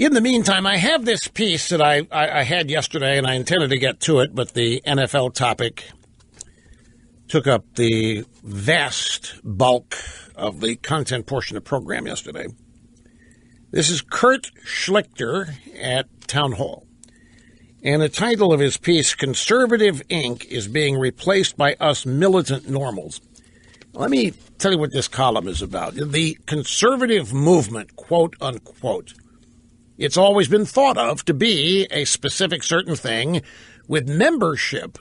In the meantime, I have this piece that I had yesterday, and I intended to get to it, but the NFL topic took up the vast bulk of the content portion of the program yesterday. This is Kurt Schlichter at Town Hall. And the title of his piece, Conservative Inc. is being replaced by us militant normals. Let me tell you what this column is about. The conservative movement, quote unquote, it's always been thought of to be a specific certain thing with membership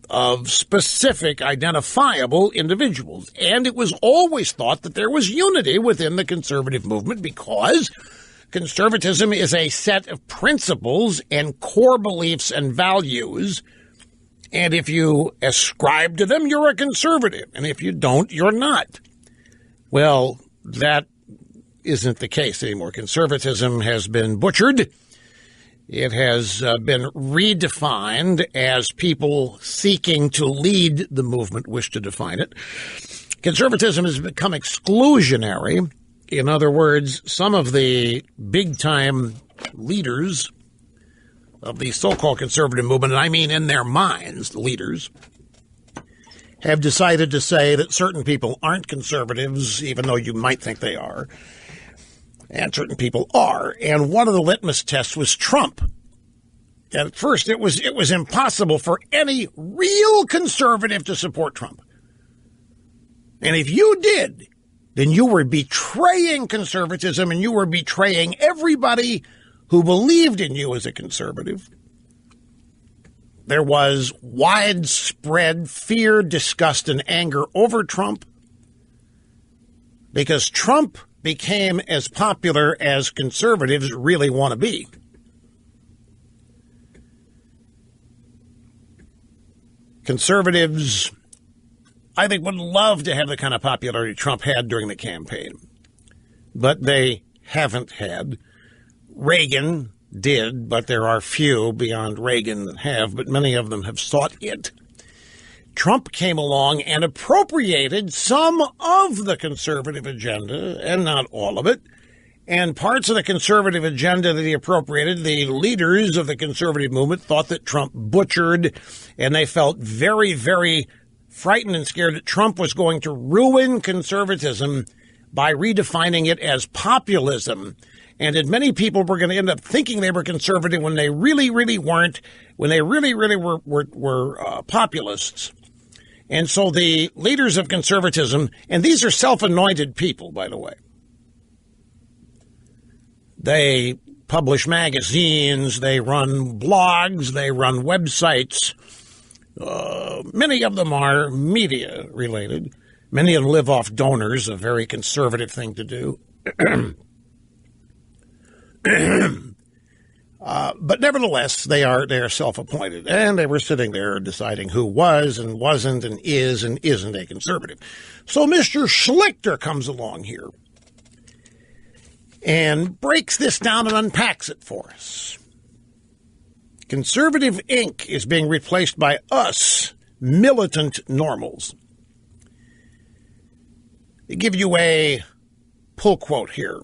of specific identifiable individuals. And it was always thought that there was unity within the conservative movement because conservatism is a set of principles and core beliefs and values. And if you ascribe to them, you're a conservative. And if you don't, you're not. Well, that isn't the case anymore. Conservatism has been butchered. It has been redefined as people seeking to lead the movement wish to define it. Conservatism has become exclusionary. In other words, some of the big-time leaders of the so-called conservative movement, and I mean in their minds, the leaders, have decided to say that certain people aren't conservatives, even though you might think they are, and certain people are. And one of the litmus tests was Trump. At first, it was impossible for any real conservative to support Trump. And if you did, then you were betraying conservatism and you were betraying everybody who believed in you as a conservative. There was widespread fear, disgust, and anger over Trump because Trump became as popular as conservatives really want to be. Conservatives, I think, would love to have the kind of popularity Trump had during the campaign, but they haven't had. Reagan did, but there are few beyond Reagan that have, but many of them have sought it. Trump came along and appropriated some of the conservative agenda, and not all of it. And parts of the conservative agenda that he appropriated, the leaders of the conservative movement thought that Trump butchered, and they felt very, very frightened and scared that Trump was going to ruin conservatism by redefining it as populism. And that many people were going to end up thinking they were conservative when they really, really weren't, when they really, really were populists. And so the leaders of conservatism, and these are self-anointed people, by the way. They publish magazines, they run blogs, they run websites. Many of them are media-related. Many of them live off donors, a very conservative thing to do. But nevertheless, they are self-appointed, and they were sitting there deciding who was and wasn't and isn't a conservative. So Mr. Schlichter comes along here and breaks this down and unpacks it for us. Conservative Inc. is being replaced by us, militant normals. They give you a pull quote here.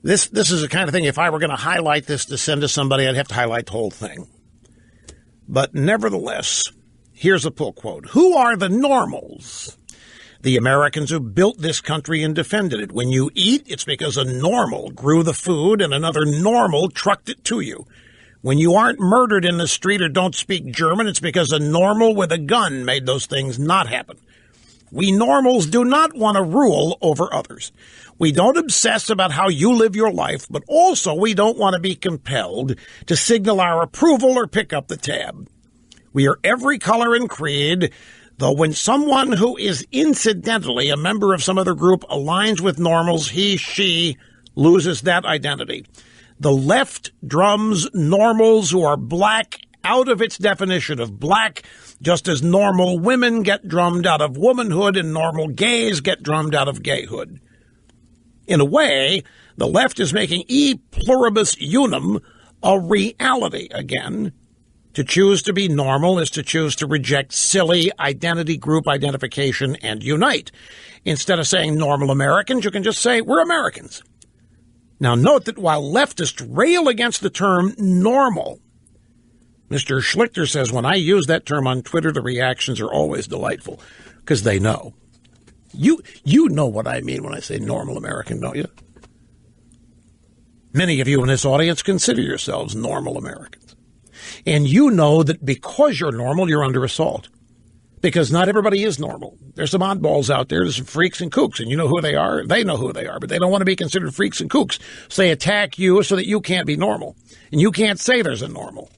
This is the kind of thing, if I were going to highlight this to send to somebody, I'd have to highlight the whole thing. But nevertheless, here's a pull quote. Who are the normals? The Americans who built this country and defended it. When you eat, it's because a normal grew the food and another normal trucked it to you. When you aren't murdered in the street or don't speak German, it's because a normal with a gun made those things not happen. We normals do not want to rule over others. We don't obsess about how you live your life, but also we don't want to be compelled to signal our approval or pick up the tab. We are every color and creed, though when someone who is incidentally a member of some other group aligns with normals, he, she loses that identity. The left drums normals who are black out of its definition of black, just as normal women get drummed out of womanhood and normal gays get drummed out of gayhood. In a way, the left is making e pluribus unum a reality again. To choose to be normal is to choose to reject silly identity group identification and unite. Instead of saying normal Americans, you can just say we're Americans. Now, note that while leftists rail against the term normal, Mr. Schlichter says when I use that term on Twitter, the reactions are always delightful because they know. You know what I mean when I say normal American, don't you? Many of you in this audience consider yourselves normal Americans. And you know that because you're normal, you're under assault. Because not everybody is normal. There's some oddballs out there. There's some freaks and kooks, and you know who they are. They know who they are, but they don't want to be considered freaks and kooks. So they attack you so that you can't be normal. And you can't say there's a normal.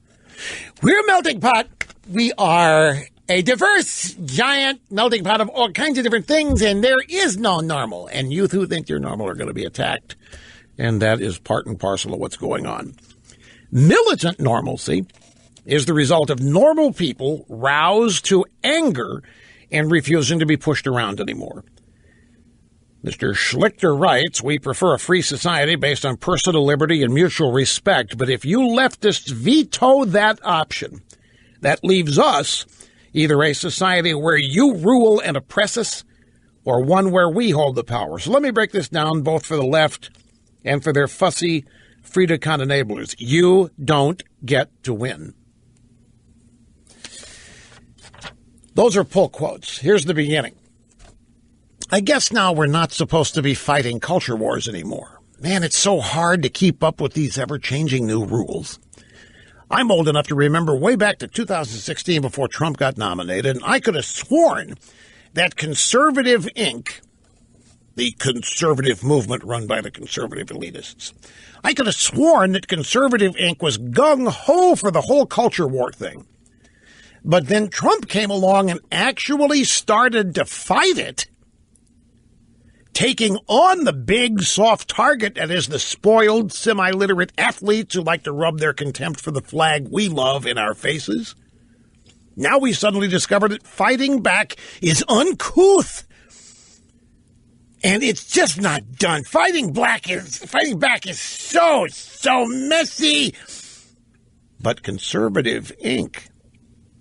We're a melting pot. We are a diverse, giant melting pot of all kinds of different things, and there is no normal. And you who think you're normal are going to be attacked. And that is part and parcel of what's going on. Militant normalcy is the result of normal people roused to anger and refusing to be pushed around anymore. Mr. Schlichter writes, we prefer a free society based on personal liberty and mutual respect, but if you leftists veto that option, that leaves us either a society where you rule and oppress us or one where we hold the power. So let me break this down both for the left and for their fussy Frida-con enablers. You don't get to win. Those are pull quotes. Here's the beginning. I guess now we're not supposed to be fighting culture wars anymore. Man, it's so hard to keep up with these ever-changing new rules. I'm old enough to remember way back to 2016 before Trump got nominated, and I could have sworn that Conservative Inc., the conservative movement run by the conservative elitists, I could have sworn that Conservative Inc. was gung-ho for the whole culture war thing. But then Trump came along and actually started to fight it, taking on the big soft target that is the spoiled, semi-literate athletes who like to rub their contempt for the flag we love in our faces. Now we suddenly discover that fighting back is uncouth. And it's just not done. Fighting back is so messy. But Conservative Inc.,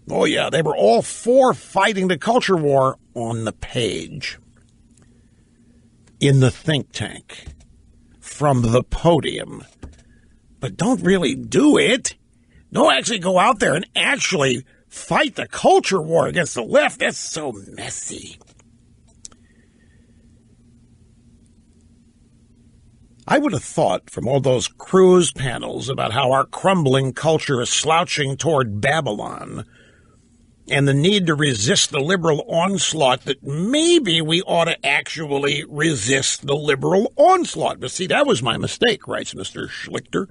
oh, yeah, they were all for fighting the culture war on the page, in the think tank, from the podium. But don't really do it. Don't actually go out there and actually fight the culture war against the left. That's so messy. I would have thought from all those cruise panels about how our crumbling culture is slouching toward Babylon and the need to resist the liberal onslaught that maybe we ought to actually resist the liberal onslaught. But see, that was my mistake, writes Mr. Schlichter.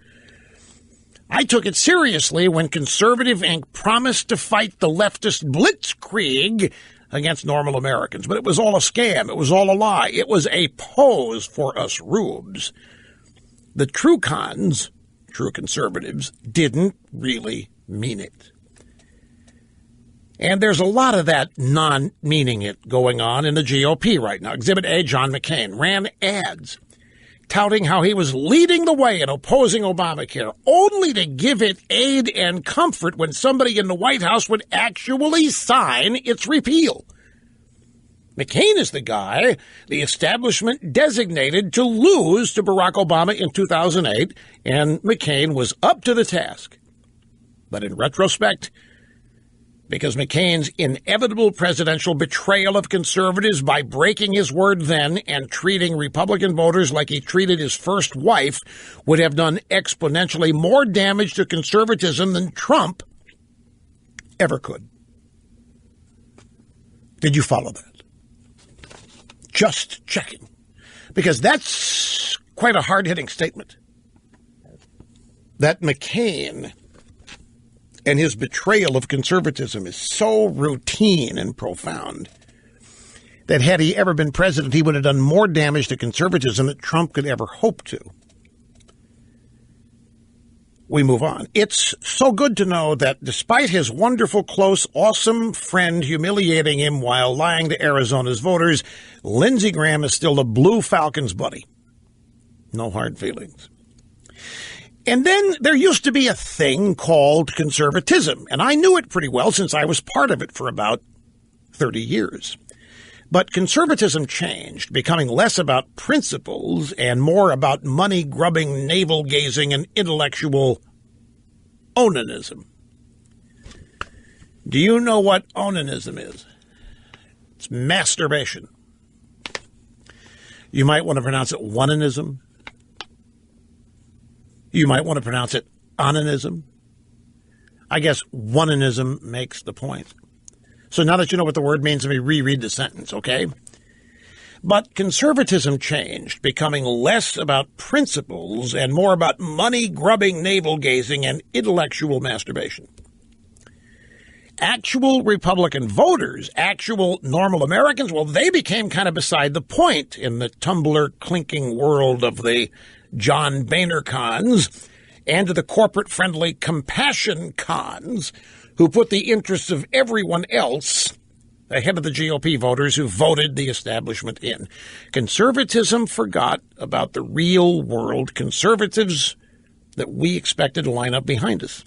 I took it seriously when Conservative Inc. promised to fight the leftist blitzkrieg against normal Americans. But it was all a scam. It was all a lie. It was a pose for us rubes. The true cons, true conservatives, didn't really mean it. And there's a lot of that non-meaning it going on in the GOP right now. Exhibit A, John McCain, ran ads touting how he was leading the way in opposing Obamacare, only to give it aid and comfort when somebody in the White House would actually sign its repeal. McCain is the guy the establishment designated to lose to Barack Obama in 2008, and McCain was up to the task. But in retrospect, because McCain's inevitable presidential betrayal of conservatives by breaking his word then and treating Republican voters like he treated his first wife would have done exponentially more damage to conservatism than Trump ever could. Did you follow that? Just checking. Because that's quite a hard-hitting statement. That McCain and his betrayal of conservatism is so routine and profound that had he ever been president, he would have done more damage to conservatism than Trump could ever hope to. We move on. It's so good to know that despite his wonderful, close, awesome friend humiliating him while lying to Arizona's voters, Lindsey Graham is still the Blue Falcons' buddy. No hard feelings. And then there used to be a thing called conservatism, and I knew it pretty well since I was part of it for about 30 years. But conservatism changed, becoming less about principles and more about money-grubbing, navel-gazing, and intellectual onanism. Do you know what onanism is? It's masturbation. You might want to pronounce it onanism. You might want to pronounce it onanism. I guess onanism makes the point. So now that you know what the word means, let me reread the sentence, okay? But conservatism changed, becoming less about principles and more about money-grubbing, navel-gazing, and intellectual masturbation. Actual Republican voters, actual normal Americans, well, they became kind of beside the point in the tumbler-clinking world of the John Boehner cons and the corporate-friendly compassion cons who put the interests of everyone else ahead of the GOP voters who voted the establishment in. Conservatism forgot about the real-world conservatives that we expected to line up behind us.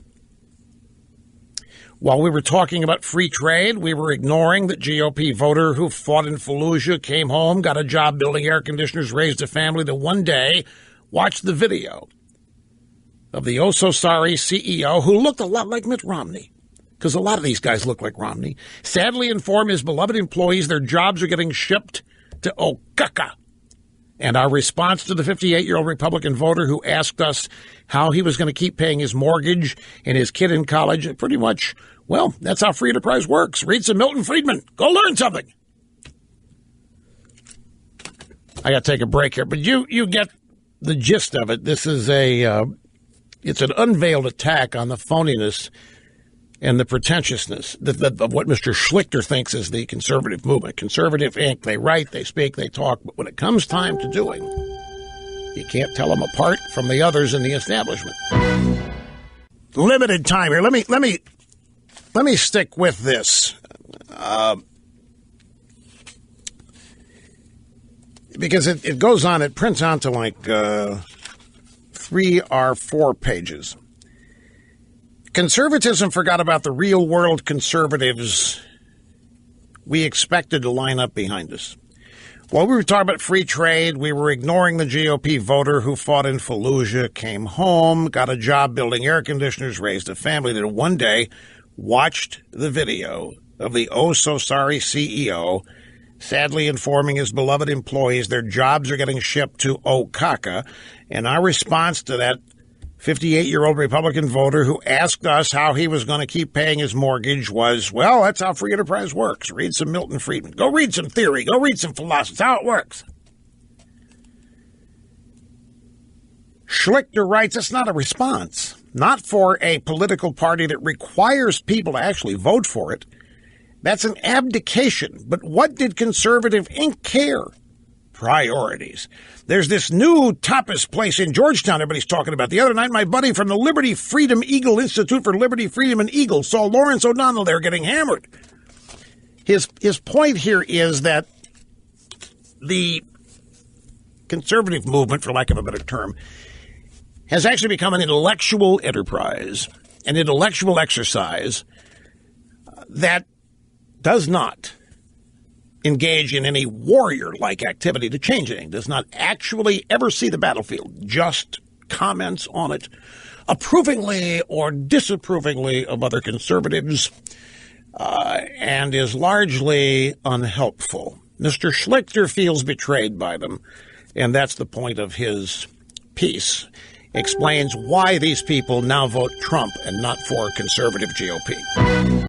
While we were talking about free trade, we were ignoring that GOP voter who fought in Fallujah, came home, got a job building air conditioners, raised a family, that one day watched the video of the oh-so-sorry CEO who looked a lot like Mitt Romney, because a lot of these guys look like Romney, sadly inform his beloved employees their jobs are getting shipped to Okaka. And our response to the 58-year-old Republican voter who asked us how he was going to keep paying his mortgage and his kid in college, pretty much, well, that's how free enterprise works. Read some Milton Friedman. Go learn something. I got to take a break here, but you get the gist of it. This is it's an unveiled attack on the phoniness and the pretentiousness of what Mr. Schlichter thinks is the conservative movement. Conservative Inc. They write, they speak, they talk, but when it comes time to doing, you can't tell them apart from the others in the establishment. Limited time here. Let me stick with this. Because it goes on, it prints onto like 3 or 4 pages. Conservatism forgot about the real-world conservatives we expected to line up behind us. While we were talking about free trade, we were ignoring the GOP voter who fought in Fallujah, came home, got a job building air conditioners, raised a family, that one day watched the video of the oh-so-sorry CEO sadly informing his beloved employees their jobs are getting shipped to Okaka. And our response to that 58-year-old Republican voter who asked us how he was going to keep paying his mortgage was, well, that's how free enterprise works. Read some Milton Friedman. Go read some theory. Go read some philosophy. That's how it works. Schlichter writes, it's not a response, not for a political party that requires people to actually vote for it. That's an abdication. But what did Conservative Inc. care? Priorities. There's this new tapas place in Georgetown everybody's talking about. The other night, my buddy from the Liberty Freedom Eagle Institute for Liberty, Freedom, and Eagle saw Lawrence O'Donnell there getting hammered. His point here is that the conservative movement, for lack of a better term, has actually become an intellectual enterprise, an intellectual exercise that does not engage in any warrior-like activity to change anything, does not actually ever see the battlefield, just comments on it approvingly or disapprovingly of other conservatives, and is largely unhelpful. Mr. Schlichter feels betrayed by them, and that's the point of his piece. Explains why these people now vote Trump and not for conservative GOP.